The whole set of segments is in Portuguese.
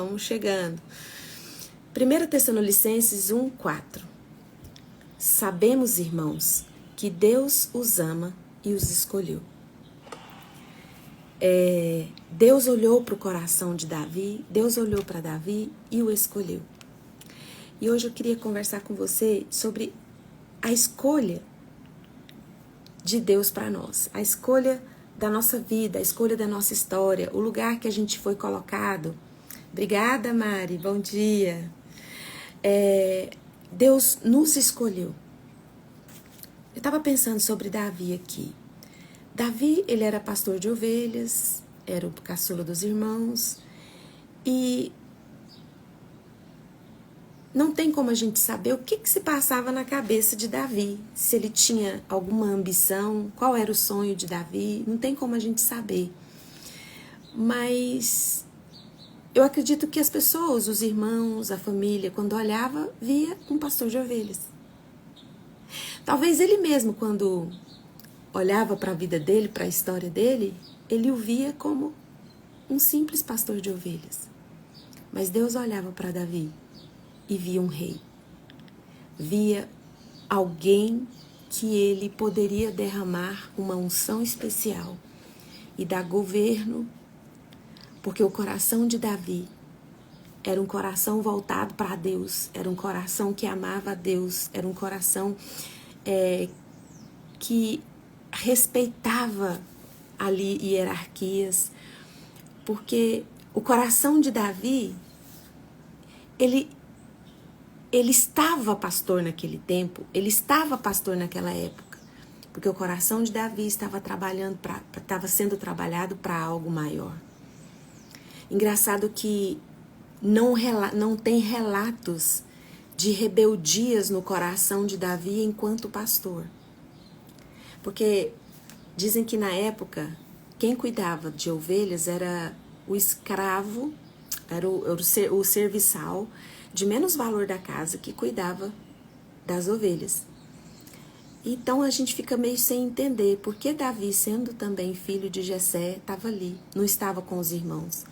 Estamos chegando. 1 Tessalonicenses 1:4. Sabemos, irmãos, que Deus os ama e os escolheu. Deus olhou para o coração de Davi, Deus olhou para Davi e o escolheu. E hoje eu queria conversar com você sobre a escolha de Deus para nós, a escolha da nossa vida, a escolha da nossa história, o lugar que a gente foi colocado. Obrigada, Mari, bom dia. Deus nos escolheu. Eu estava pensando sobre Davi aqui. Davi, ele era pastor de ovelhas, era o caçula dos irmãos, e não tem como a gente saber o que se passava na cabeça de Davi, se ele tinha alguma ambição, qual era o sonho de Davi, não tem como a gente saber. Mas eu acredito que as pessoas, os irmãos, a família, quando olhava, via um pastor de ovelhas. Talvez ele mesmo, quando olhava para a vida dele, para a história dele, ele o via como um simples pastor de ovelhas. Mas Deus olhava para Davi e via um rei. Via alguém que ele poderia derramar uma unção especial e dar governo, porque o coração de Davi era um coração voltado para Deus, era um coração que amava a Deus, era um coração que respeitava ali hierarquias, porque o coração de Davi, ele estava pastor naquele tempo, ele estava pastor naquela época, porque o coração de Davi estava sendo trabalhado para algo maior. Engraçado que não tem relatos de rebeldias no coração de Davi enquanto pastor. Porque dizem que na época, quem cuidava de ovelhas era o escravo, era o serviçal de menos valor da casa que cuidava das ovelhas. Então a gente fica meio sem entender por que Davi, sendo também filho de Jessé, estava ali, não estava com os irmãos.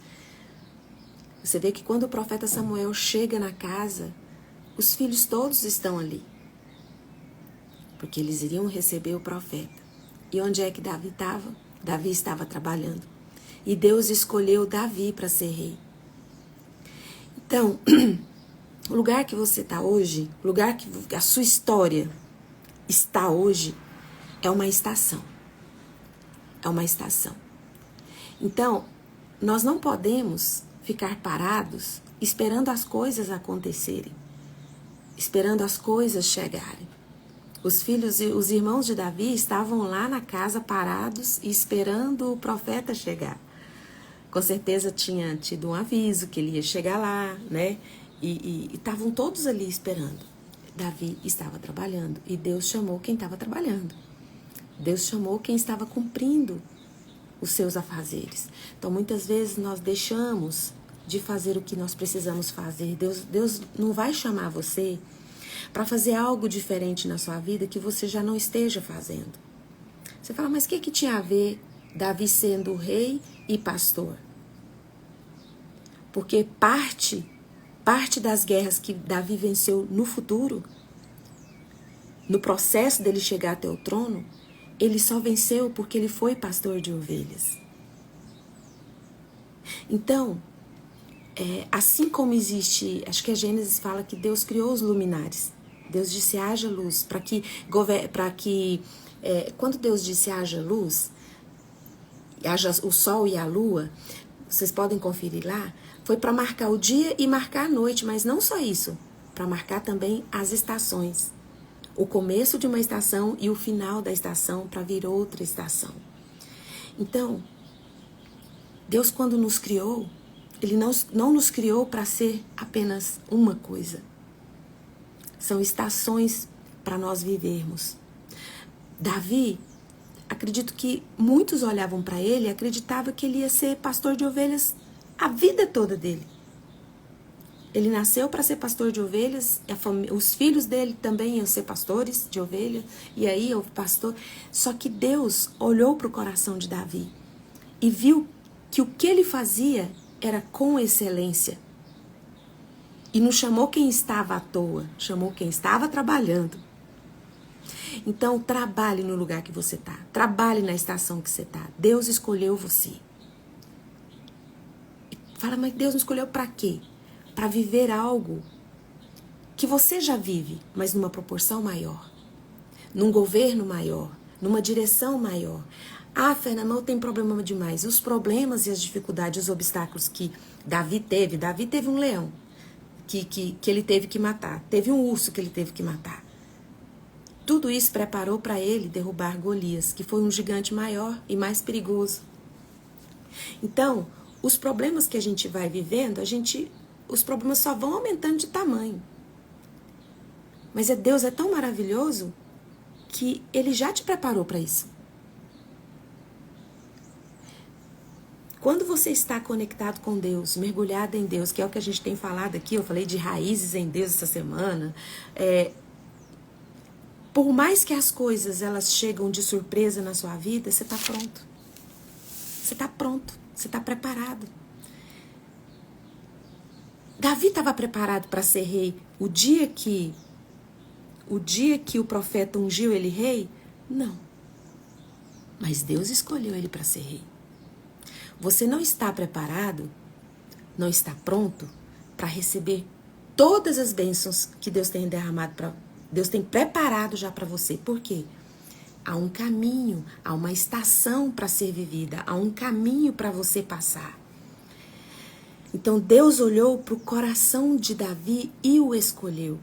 Você vê que quando o profeta Samuel chega na casa, os filhos todos estão ali, porque eles iriam receber o profeta. E onde é que Davi estava? Davi estava trabalhando. E Deus escolheu Davi para ser rei. Então, o lugar que você está hoje, o lugar que a sua história está hoje, é uma estação. É uma estação. Então, nós não podemos ficar parados esperando as coisas acontecerem, esperando as coisas chegarem. Os filhos e os irmãos de Davi estavam lá na casa parados e esperando o profeta chegar. Com certeza tinha tido um aviso que ele ia chegar lá, né? E estavam todos ali esperando. Davi estava trabalhando e Deus chamou quem estava trabalhando. Deus chamou quem estava cumprindo os seus afazeres. Então, muitas vezes nós deixamos de fazer o que nós precisamos fazer. Deus não vai chamar você para fazer algo diferente na sua vida que você já não esteja fazendo. Você fala, mas o que tinha a ver Davi sendo rei e pastor? Porque parte das guerras que Davi venceu no futuro, no processo dele chegar até o trono, ele só venceu porque ele foi pastor de ovelhas. Então, assim como existe, acho que a Gênesis fala que Deus criou os luminares. Deus disse, haja luz, quando Deus disse haja luz, haja o sol e a lua, vocês podem conferir lá, foi para marcar o dia e marcar a noite, mas não só isso, para marcar também as estações. O começo de uma estação e o final da estação para vir outra estação. Então, Deus quando nos criou, Ele não nos criou para ser apenas uma coisa. São estações para nós vivermos. Davi, acredito que muitos olhavam para ele e acreditavam que ele ia ser pastor de ovelhas a vida toda dele. Ele nasceu para ser pastor de ovelhas, os filhos dele também iam ser pastores de ovelhas, e aí o pastor. Só que Deus olhou para o coração de Davi e viu que o que ele fazia era com excelência. E não chamou quem estava à toa, chamou quem estava trabalhando. Então, trabalhe no lugar que você está. Trabalhe na estação que você está. Deus escolheu você. Fala, mas Deus me escolheu para quê? Para viver algo que você já vive, mas numa proporção maior. Num governo maior. Numa direção maior. Ah, Fernanda, eu tenho problema demais. Os problemas e as dificuldades, os obstáculos que Davi teve um leão que ele teve que matar. Teve um urso que ele teve que matar. Tudo isso preparou para ele derrubar Golias, que foi um gigante maior e mais perigoso. Então, os problemas que a gente vai vivendo, os problemas só vão aumentando de tamanho. Mas Deus é tão maravilhoso que Ele já te preparou para isso. Quando você está conectado com Deus, mergulhado em Deus, que é o que a gente tem falado aqui, eu falei de raízes em Deus essa semana, por mais que as coisas elas chegam de surpresa na sua vida, você está pronto. Você está pronto, você está preparado. Davi estava preparado para ser rei o dia que o profeta ungiu ele rei? Não. Mas Deus escolheu ele para ser rei. Você não está preparado, não está pronto para receber todas as bênçãos que Deus tem derramado Deus tem preparado já para você. Por quê? Há um caminho, há uma estação para ser vivida, há um caminho para você passar. Então Deus olhou para o coração de Davi e o escolheu.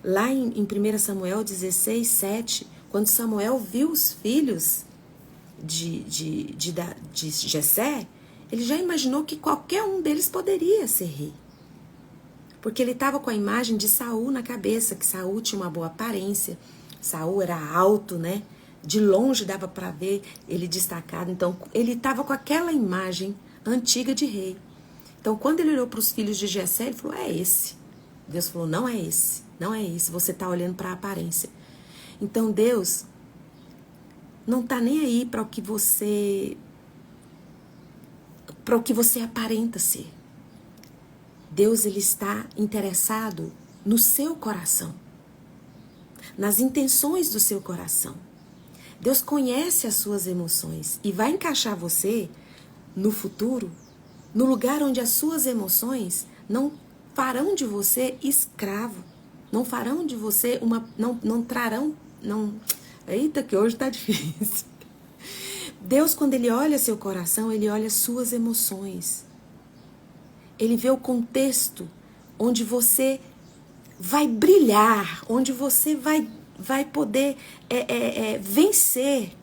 Lá em 1 Samuel 16, 7, quando Samuel viu os filhos de Jessé, ele já imaginou que qualquer um deles poderia ser rei. Porque ele estava com a imagem de Saul na cabeça, que Saul tinha uma boa aparência, Saul era alto, né? De longe dava para ver ele destacado. Então, ele estava com aquela imagem antiga de rei. Então, quando ele olhou para os filhos de Jessé, ele falou, é esse. Deus falou, não é esse, não é esse. Você está olhando para a aparência. Então, Deus não está nem aí para o que você aparenta ser. Deus, ele está interessado no seu coração, nas intenções do seu coração. Deus conhece as suas emoções e vai encaixar você no futuro, no lugar onde as suas emoções não farão de você escravo, não farão de você não trarão. Eita, que hoje tá difícil. Deus, quando ele olha seu coração, ele olha suas emoções. Ele vê o contexto onde você vai brilhar, onde você vai poder vencer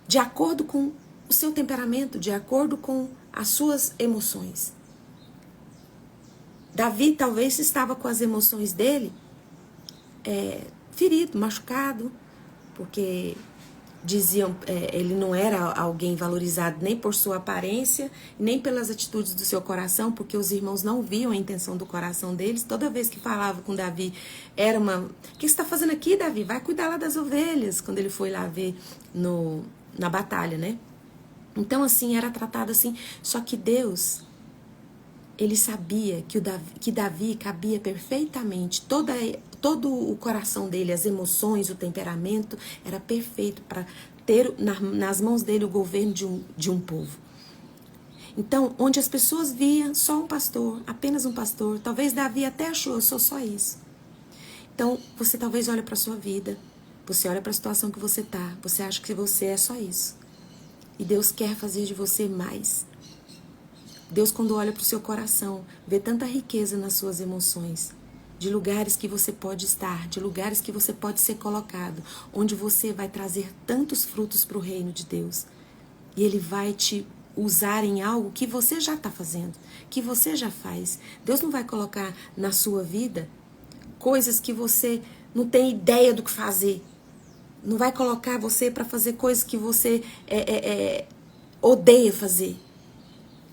de acordo com o seu temperamento, de acordo com as suas emoções. Davi talvez estava com as emoções dele ferido, machucado, porque diziam, ele não era alguém valorizado nem por sua aparência, nem pelas atitudes do seu coração, porque os irmãos não viam a intenção do coração deles. Toda vez que falava com Davi, era uma... O que você está fazendo aqui, Davi? Vai cuidar lá das ovelhas, quando ele foi lá ver na batalha, né? Então, assim, era tratado assim. Só que Deus, ele sabia que Davi cabia perfeitamente, todo o coração dele, as emoções, o temperamento, era perfeito para ter nas mãos dele o governo de um povo. Então, onde as pessoas viam só um pastor, apenas um pastor, talvez Davi até achou, eu sou só isso. Então, você talvez olha para a sua vida, você olha para a situação que você está, você acha que você é só isso. E Deus quer fazer de você mais. Deus, quando olha para o seu coração, vê tanta riqueza nas suas emoções, de lugares que você pode estar, de lugares que você pode ser colocado, onde você vai trazer tantos frutos para o reino de Deus. E Ele vai te usar em algo que você já está fazendo, que você já faz. Deus não vai colocar na sua vida coisas que você não tem ideia do que fazer. Não vai colocar você para fazer coisas que você odeia fazer.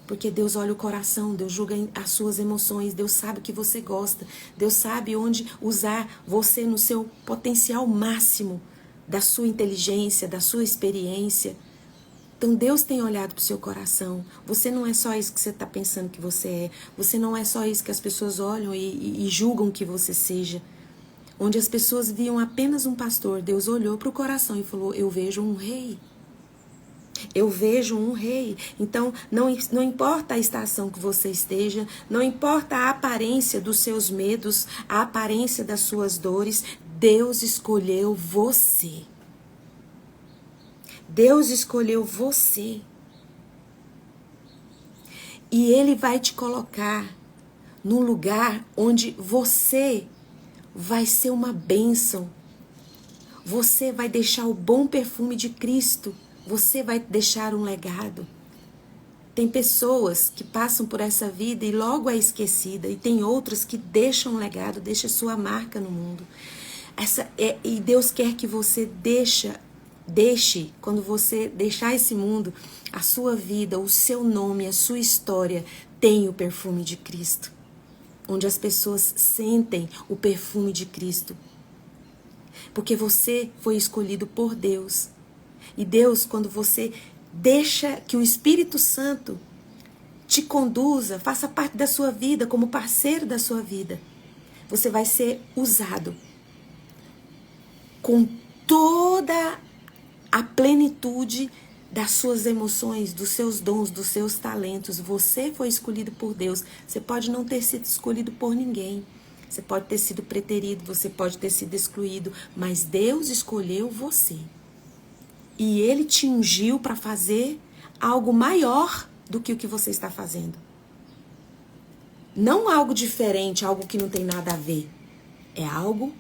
Porque Deus olha o coração, Deus julga as suas emoções, Deus sabe o que você gosta, Deus sabe onde usar você no seu potencial máximo da sua inteligência, da sua experiência. Então Deus tem olhado para o seu coração. Você não é só isso que você está pensando que você é. Você não é só isso que as pessoas olham e julgam que você seja. Onde as pessoas viam apenas um pastor, Deus olhou para o coração e falou: eu vejo um rei. Eu vejo um rei. Então, não importa a estação que você esteja, não importa a aparência dos seus medos, a aparência das suas dores, Deus escolheu você. Deus escolheu você. E Ele vai te colocar num lugar onde você vai ser uma bênção. Você vai deixar o bom perfume de Cristo. Você vai deixar um legado. Tem pessoas que passam por essa vida e logo é esquecida. E tem outras que deixam um legado, deixam sua marca no mundo. E Deus quer que você deixe, quando você deixar esse mundo, a sua vida, o seu nome, a sua história tem o perfume de Cristo. Onde as pessoas sentem o perfume de Cristo. Porque você foi escolhido por Deus. E Deus, quando você deixa que o Espírito Santo te conduza, faça parte da sua vida, como parceiro da sua vida, você vai ser usado com toda a plenitude das suas emoções, dos seus dons, dos seus talentos. Você foi escolhido por Deus. Você pode não ter sido escolhido por ninguém. Você pode ter sido preterido, você pode ter sido excluído, mas Deus escolheu você. E Ele te ungiu para fazer algo maior do que o que você está fazendo. Não algo diferente, algo que não tem nada a ver. É algo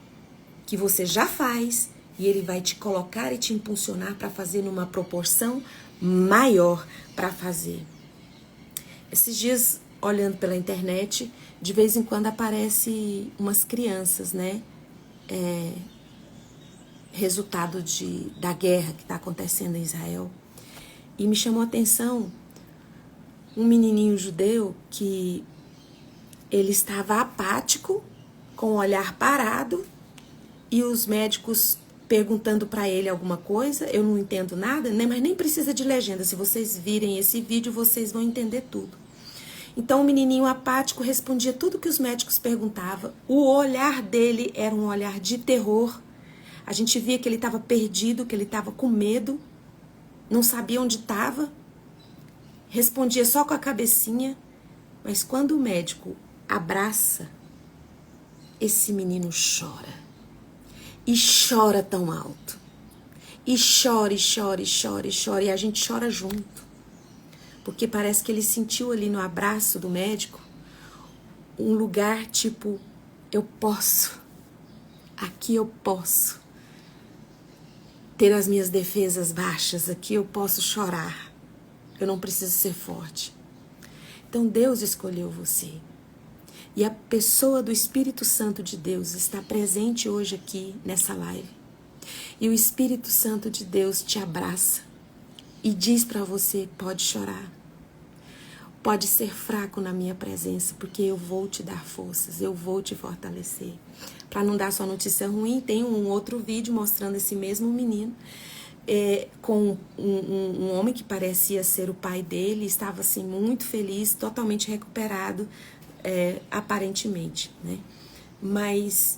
que você já faz e Ele vai te colocar e te impulsionar para fazer numa proporção maior para fazer. Esses dias, olhando pela internet, de vez em quando aparece umas crianças, né? Resultado da guerra que está acontecendo em Israel. E me chamou a atenção um menininho judeu que ele estava apático, com o olhar parado, e os médicos perguntando para ele alguma coisa. Eu não entendo nada, mas nem precisa de legenda. Se vocês virem esse vídeo, vocês vão entender tudo. Então o menininho apático respondia tudo que os médicos perguntavam. O olhar dele era um olhar de terror. A gente via que ele estava perdido, que ele estava com medo, não sabia onde estava, respondia só com a cabecinha. Mas quando o médico abraça, esse menino chora. E chora tão alto. E chora, e chora, e chora, e chora. E a gente chora junto. Porque parece que ele sentiu ali no abraço do médico um lugar tipo: eu posso. Aqui eu posso ter as minhas defesas baixas, aqui eu posso chorar, eu não preciso ser forte. Então Deus escolheu você. E a pessoa do Espírito Santo de Deus está presente hoje aqui nessa live. E o Espírito Santo de Deus te abraça e diz para você: pode chorar, pode ser fraco na minha presença, porque eu vou te dar forças, eu vou te fortalecer. Para não dar só notícia ruim, tem um outro vídeo mostrando esse mesmo menino com um homem que parecia ser o pai dele, estava assim muito feliz, totalmente recuperado, aparentemente, né? Mas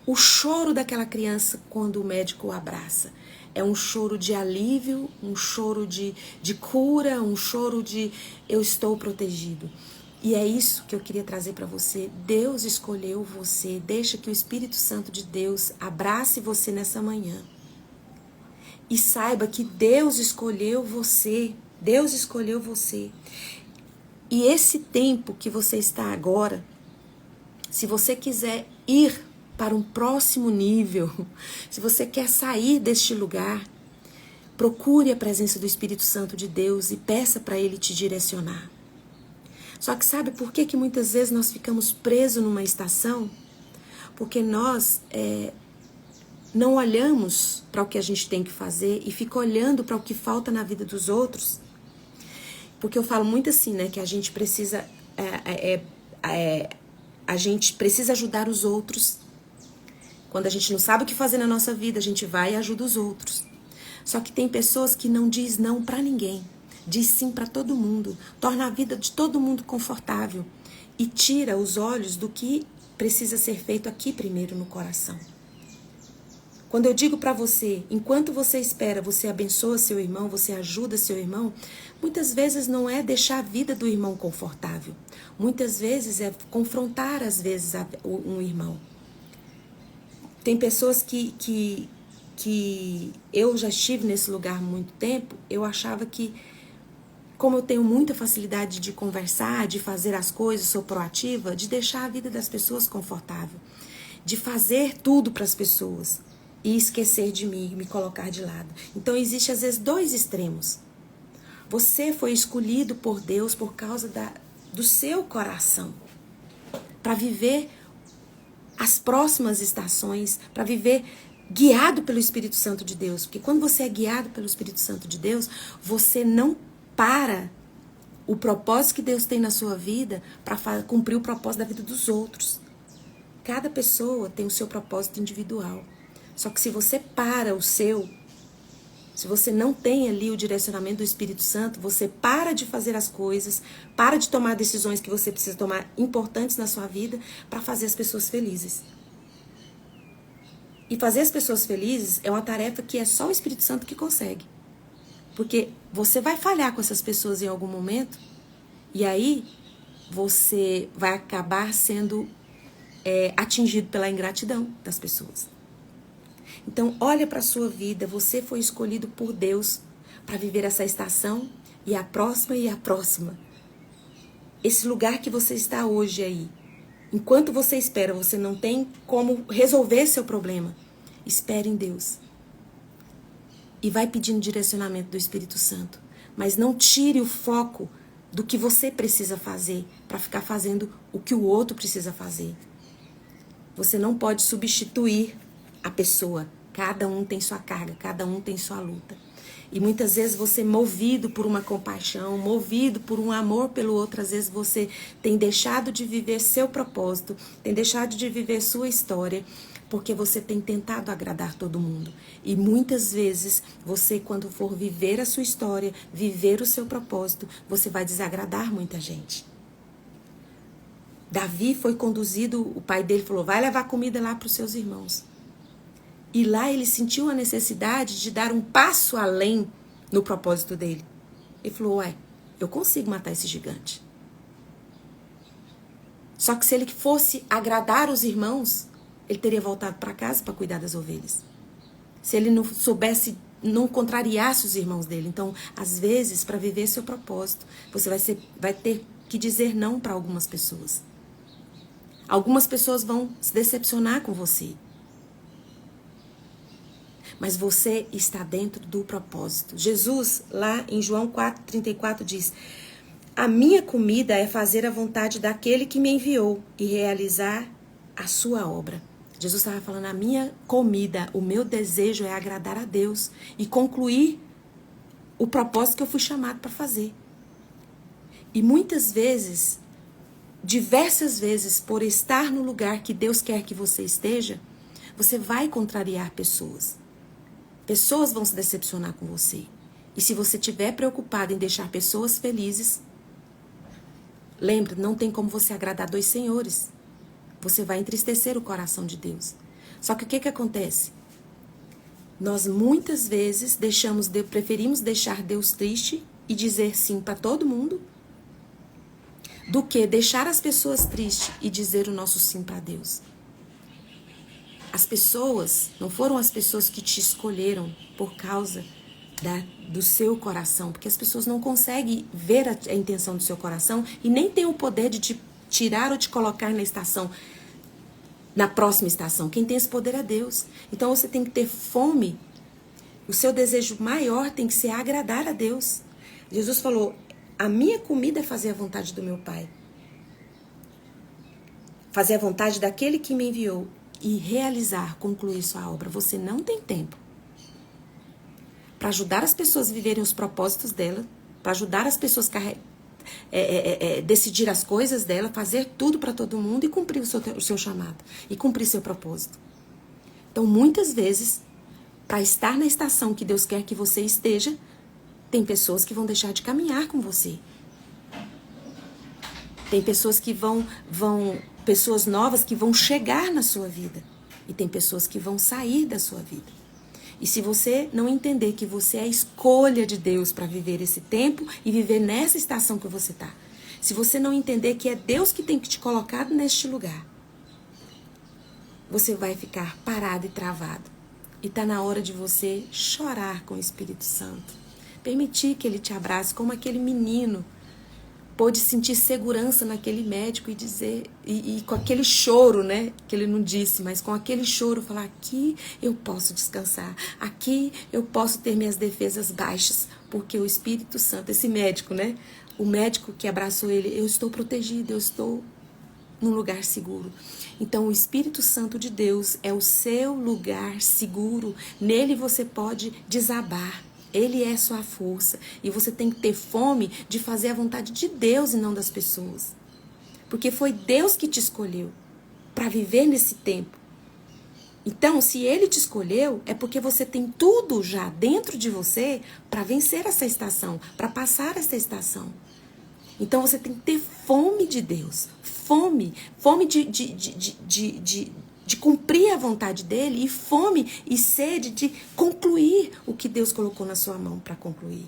o choro daquela criança quando o médico o abraça é um choro de alívio, um choro de cura, um choro de eu estou protegido. E é isso que eu queria trazer para você. Deus escolheu você. Deixa que o Espírito Santo de Deus abrace você nessa manhã. E saiba que Deus escolheu você. Deus escolheu você. E esse tempo que você está agora, se você quiser ir para um próximo nível, se você quer sair deste lugar, procure a presença do Espírito Santo de Deus e peça para Ele te direcionar. Só que sabe por que muitas vezes nós ficamos presos numa estação? Porque nós não olhamos para o que a gente tem que fazer e fica olhando para o que falta na vida dos outros. Porque eu falo muito assim, né? Que a gente precisa ajudar os outros. Quando a gente não sabe o que fazer na nossa vida, a gente vai e ajuda os outros. Só que tem pessoas que não diz não para ninguém. Diz sim para todo mundo. Torna a vida de todo mundo confortável. E tira os olhos do que precisa ser feito aqui primeiro no coração. Quando eu digo para você, enquanto você espera, você abençoa seu irmão, você ajuda seu irmão, muitas vezes não é deixar a vida do irmão confortável. Muitas vezes é confrontar, às vezes, um irmão. Tem pessoas que eu já estive nesse lugar há muito tempo, eu achava que, como eu tenho muita facilidade de conversar, de fazer as coisas, sou proativa, de deixar a vida das pessoas confortável, de fazer tudo para as pessoas e esquecer de mim, me colocar de lado. Então, existe às vezes dois extremos. Você foi escolhido por Deus por causa do seu coração, para viver as próximas estações, para viver guiado pelo Espírito Santo de Deus. Porque quando você é guiado pelo Espírito Santo de Deus, você não para o propósito que Deus tem na sua vida para cumprir o propósito da vida dos outros. Cada pessoa tem o seu propósito individual. Só que se você para o seu, se você não tem ali o direcionamento do Espírito Santo, você para de fazer as coisas, para de tomar decisões que você precisa tomar importantes na sua vida para fazer as pessoas felizes. E fazer as pessoas felizes é uma tarefa que é só o Espírito Santo que consegue. Porque você vai falhar com essas pessoas em algum momento e aí você vai acabar sendo atingido pela ingratidão das pessoas. Então, olha para a sua vida, você foi escolhido por Deus para viver essa estação e a próxima e a próxima. Esse lugar que você está hoje aí, enquanto você espera, você não tem como resolver seu problema. Espere em Deus. E vai pedindo direcionamento do Espírito Santo. Mas não tire o foco do que você precisa fazer para ficar fazendo o que o outro precisa fazer. Você não pode substituir a pessoa. Cada um tem sua carga, cada um tem sua luta. E muitas vezes você, movido por uma compaixão, movido por um amor pelo outro, às vezes você tem deixado de viver seu propósito, tem deixado de viver sua história, porque você tem tentado agradar todo mundo. E muitas vezes você, quando for viver a sua história, viver o seu propósito, você vai desagradar muita gente. Davi foi conduzido, o pai dele falou, vai levar comida lá para os seus irmãos. E lá ele sentiu a necessidade de dar um passo além no propósito dele. Ele falou, eu consigo matar esse gigante. Só que se ele fosse agradar os irmãos, ele teria voltado para casa para cuidar das ovelhas. Se ele não soubesse, não contrariasse os irmãos dele. Então, às vezes, para viver seu propósito, você vai ter que dizer não para algumas pessoas. Algumas pessoas vão se decepcionar com você. Mas você está dentro do propósito. Jesus, lá em João 4,34, diz, a minha comida é fazer a vontade daquele que me enviou e realizar a sua obra. Jesus estava falando, a minha comida, o meu desejo é agradar a Deus e concluir o propósito que eu fui chamado para fazer. E muitas vezes, diversas vezes, por estar no lugar que Deus quer que você esteja, você vai contrariar pessoas. Pessoas vão se decepcionar com você. E se você estiver preocupado em deixar pessoas felizes, lembre, não tem como você agradar dois senhores. Você vai entristecer o coração de Deus. Só que o que acontece? Nós muitas vezes preferimos deixar Deus triste e dizer sim para todo mundo, do que deixar as pessoas tristes e dizer o nosso sim para Deus. As pessoas não foram as pessoas que te escolheram por causa do seu coração, porque as pessoas não conseguem ver a intenção do seu coração e nem têm o poder de te tirar ou te colocar na próxima estação. Quem tem esse poder é Deus. Então você tem que ter fome. O seu desejo maior tem que ser agradar a Deus. Jesus falou, a minha comida é fazer a vontade do meu Pai. Fazer a vontade daquele que me enviou. E realizar, concluir sua obra. Você não tem tempo para ajudar as pessoas a viverem os propósitos dela, para ajudar as pessoas a decidir as coisas dela, fazer tudo para todo mundo e cumprir o seu chamado, e cumprir seu propósito. Então, muitas vezes, para estar na estação que Deus quer que você esteja, tem pessoas que vão deixar de caminhar com você. Tem pessoas que pessoas novas que vão chegar na sua vida. E tem pessoas que vão sair da sua vida. E se você não entender que você é a escolha de Deus para viver esse tempo e viver nessa estação que você está, se você não entender que é Deus que tem que te colocar neste lugar, você vai ficar parado e travado. E está na hora de você chorar com o Espírito Santo. Permitir que ele te abrace como aquele menino pôde sentir segurança naquele médico e dizer, e com aquele choro, né, que ele não disse, mas com aquele choro falar, aqui eu posso descansar, aqui eu posso ter minhas defesas baixas, porque o Espírito Santo, esse médico, né, o médico que abraçou ele, eu estou protegido, eu estou num lugar seguro. Então o Espírito Santo de Deus é o seu lugar seguro, nele você pode desabar. Ele é sua força. E você tem que ter fome de fazer a vontade de Deus e não das pessoas. Porque foi Deus que te escolheu para viver nesse tempo. Então, se Ele te escolheu, é porque você tem tudo já dentro de você para vencer essa estação, para passar essa estação. Então, você tem que ter fome de Deus. Fome de cumprir a vontade dele, e fome e sede de concluir o que Deus colocou na sua mão para concluir.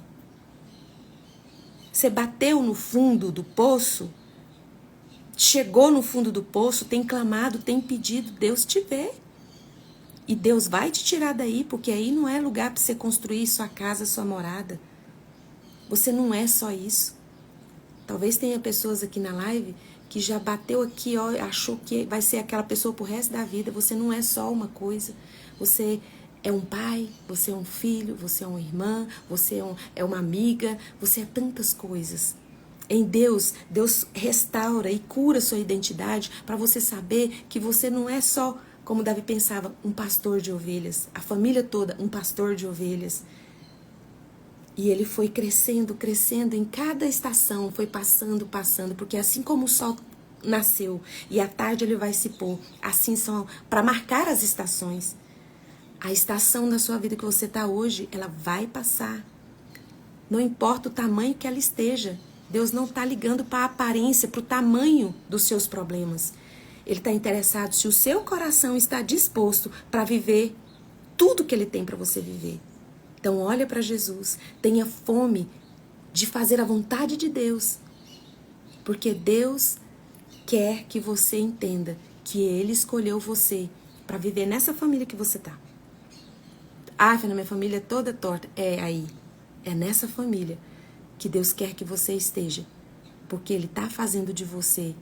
Você bateu no fundo do poço, chegou no fundo do poço, tem clamado, tem pedido, Deus te vê. E Deus vai te tirar daí, porque aí não é lugar para você construir sua casa, sua morada. Você não é só isso. Talvez tenha pessoas aqui na live que já bateu aqui, ó, achou que vai ser aquela pessoa pro resto da vida. Você não é só uma coisa. Você é um pai, você é um filho, você é uma irmã, você é uma amiga, você é tantas coisas. Em Deus, Deus restaura e cura sua identidade para você saber que você não é só, como Davi pensava, um pastor de ovelhas. A família toda, um pastor de ovelhas. E ele foi crescendo, crescendo em cada estação, foi passando, porque assim como o sol nasceu e à tarde ele vai se pôr, assim são, para marcar as estações. A estação da sua vida que você está hoje, ela vai passar. Não importa o tamanho que ela esteja. Deus não está ligando para a aparência, para o tamanho dos seus problemas. Ele está interessado se o seu coração está disposto para viver tudo que ele tem para você viver. Então olha para Jesus, tenha fome de fazer a vontade de Deus, porque Deus quer que você entenda que Ele escolheu você para viver nessa família que você tá. Ah, Fernanda, minha família é toda torta. É aí, é nessa família que Deus quer que você esteja, porque Ele tá fazendo de você,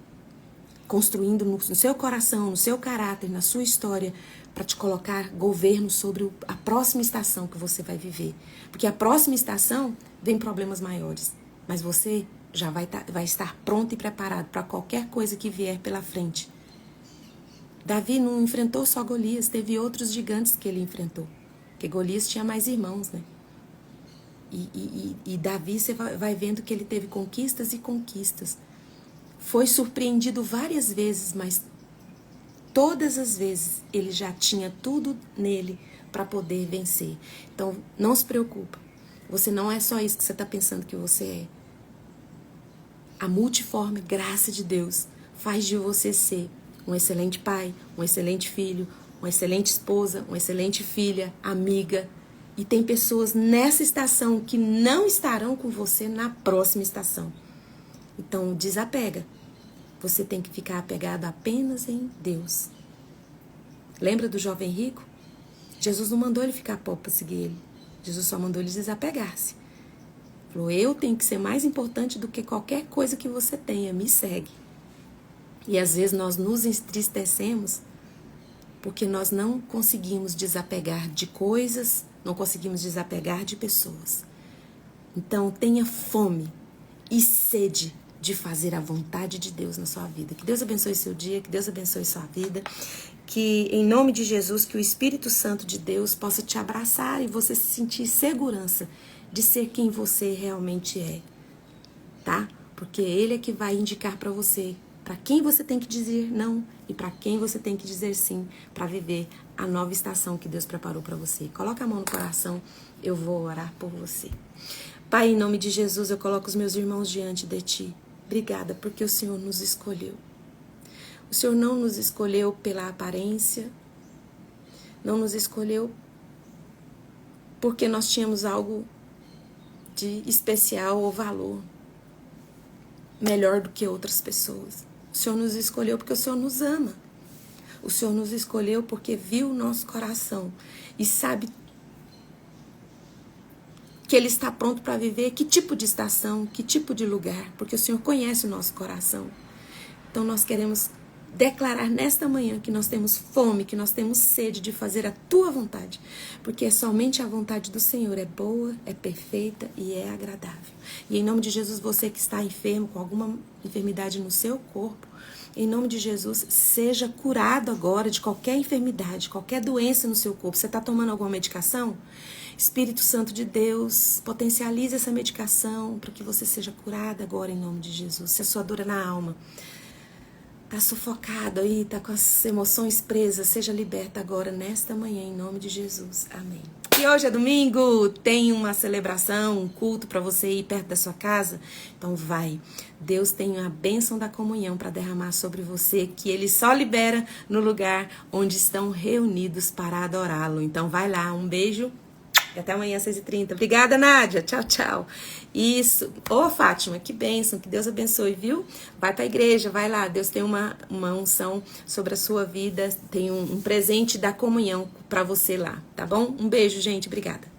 construindo no seu coração, no seu caráter, na sua história, para te colocar governo sobre a próxima estação que você vai viver. Porque a próxima estação vem problemas maiores, mas você já vai estar pronto e preparado para qualquer coisa que vier pela frente. Davi não enfrentou só Golias, teve outros gigantes que ele enfrentou, porque Golias tinha mais irmãos, né? E Davi, você vai vendo que ele teve conquistas e conquistas. Foi surpreendido várias vezes, mas todas as vezes ele já tinha tudo nele para poder vencer. Então, não se preocupa. Você não é só isso que você está pensando que você é. A multiforme graça de Deus faz de você ser um excelente pai, um excelente filho, uma excelente esposa, uma excelente filha, amiga. E tem pessoas nessa estação que não estarão com você na próxima estação. Então, desapega. Você tem que ficar apegado apenas em Deus. Lembra do jovem rico? Jesus não mandou ele ficar pobre para seguir ele. Jesus só mandou ele desapegar-se. Falou, eu tenho que ser mais importante do que qualquer coisa que você tenha. Me segue. E às vezes nós nos entristecemos porque nós não conseguimos desapegar de coisas, não conseguimos desapegar de pessoas. Então, tenha fome e sede de fazer a vontade de Deus na sua vida. Que Deus abençoe seu dia, que Deus abençoe sua vida, que em nome de Jesus, que o Espírito Santo de Deus possa te abraçar e você se sentir segurança de ser quem você realmente é, tá? Porque Ele é que vai indicar para você para quem você tem que dizer não e para quem você tem que dizer sim para viver a nova estação que Deus preparou para você. Coloca a mão no coração, eu vou orar por você. Pai, em nome de Jesus, eu coloco os meus irmãos diante de Ti. Obrigada porque o Senhor nos escolheu. O Senhor não nos escolheu pela aparência, não nos escolheu porque nós tínhamos algo de especial ou valor melhor do que outras pessoas. O Senhor nos escolheu porque o Senhor nos ama. O Senhor nos escolheu porque viu o nosso coração e sabe que Ele está pronto para viver que tipo de estação, que tipo de lugar, porque o Senhor conhece o nosso coração. Então nós queremos declarar nesta manhã que nós temos fome, que nós temos sede de fazer a Tua vontade, porque somente a vontade do Senhor é boa, é perfeita e é agradável. E em nome de Jesus, você que está enfermo, com alguma enfermidade no seu corpo, em nome de Jesus, seja curado agora de qualquer enfermidade, qualquer doença no seu corpo. Você está tomando alguma medicação? Espírito Santo de Deus, potencialize essa medicação para que você seja curada agora em nome de Jesus. Se a sua dor é na alma, tá sufocado aí, tá com as emoções presas, seja liberta agora nesta manhã em nome de Jesus. Amém. E hoje é domingo, tem uma celebração, um culto para você ir perto da sua casa. Então vai. Deus tem a bênção da comunhão para derramar sobre você, que Ele só libera no lugar onde estão reunidos para adorá-lo. Então vai lá, um beijo. E até amanhã, 6h30. Obrigada, Nádia. Tchau, tchau. Isso. Ô, Fátima, que bênção. Que Deus abençoe, viu? Vai pra igreja, vai lá. Deus tem uma unção sobre a sua vida. Tem um presente da comunhão pra você lá, tá bom? Um beijo, gente. Obrigada.